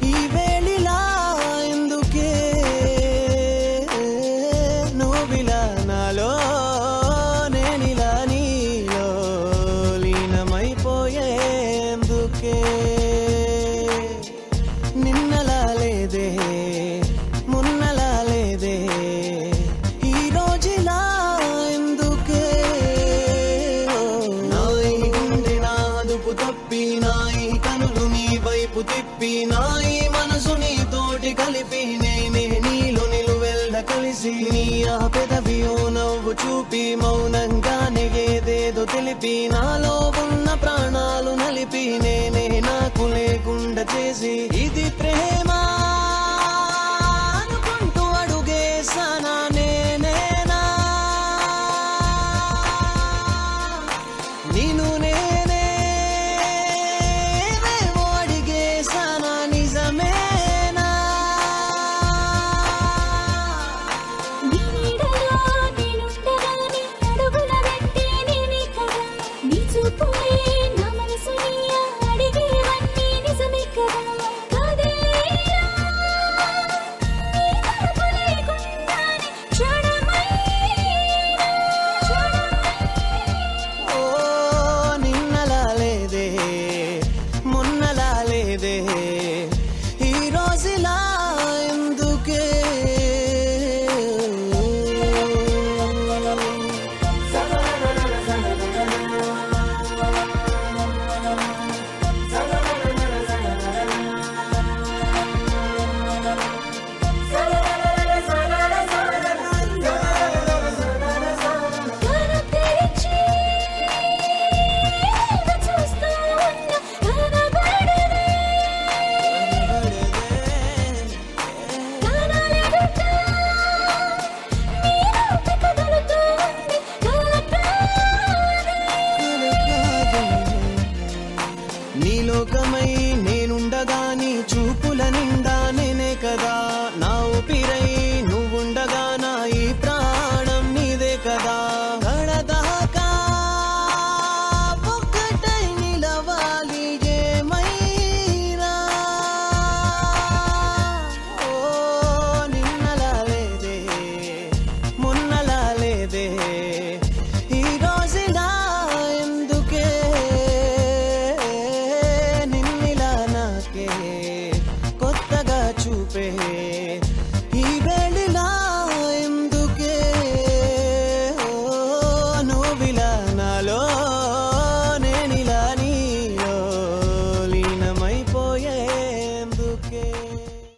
ఈ వేళిలా ఎందుకే నువ్విలా నాలో నేనిలా నీలో లీనమైపోయేందుకే నిన్నలా లేదే మున్నలా లేదే ఈ రోజులా ఎందుకే నాయి గుండె నాదుపు తప్పి నాయి కనులు నీ వైపు తిప్పి నాయి మనసు నీతోటి కలిపి నేనే నీలో నిలువెల్ల కలిసి నీ ఆ పెదవియో నవ్వు చూపి మౌనంగానే ఏదేదో తెలిపి నాలో ఉన్న ప్రాణాలు నలిపి నేనే నాకు లేకుండా చేసి ఇది ప్రేమ అనుకుంటూ అడుగేసానా నేనేనా నిన్ను నేనే ఏవేవో అడిగేసానా నిజమేనా నీ నీడలో నేనుండగానే అడుగుల వెంటే నేనే కదా నీ చూపులే నా మనసుని అడిగేవన్నీ నిజమే కదా కదిలేలా నీ తలుపు లేకుండానే క్షణమైనా ఓ నిన్నలా లేదే మొన్నలా లేదే ఈ రోజులా ఎందుకే కను తెరిచి చూస్తూ ఉన్న కనబడదే కనలేదుట నీ రూపే కదులుతూ ఉంది కలకాదే నీ లోకమై నేనుండగా నీ చూపుల నిండా నేనే కదా నా ఊపిరై నువ్వుండగా నా ఈ ప్రాణం నీదే కదా కడదాకా ఒక్కటై నిలవాలి ఏమైనా ఓ నిన్నలా లేదే మొన్నలా లేదే ఈ రోజులా ఎందుకే నిన్నిలా నాకే కొత్తగా చూపే